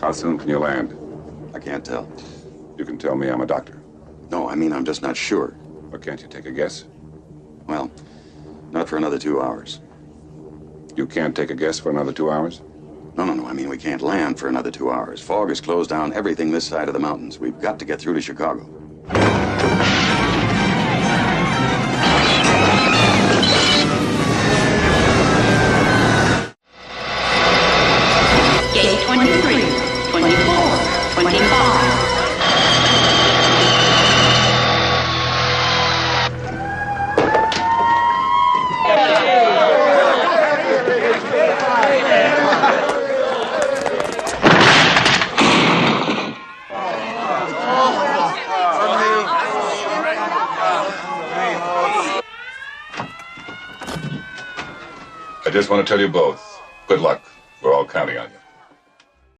How soon can you land? I can't tell. You can tell me I'm a doctor. No, I mean, I'm just not sure. Or can't you take a guess? Well, not for another 2 hours. You can't take a guess for another 2 hours? No. I mean, we can't land for another 2 hours. Fog has closed down everything this side of the mountains. We've got to get through to Chicago. Gate 23, 24, 25. I just want to tell you both, good luck. We're all counting on you.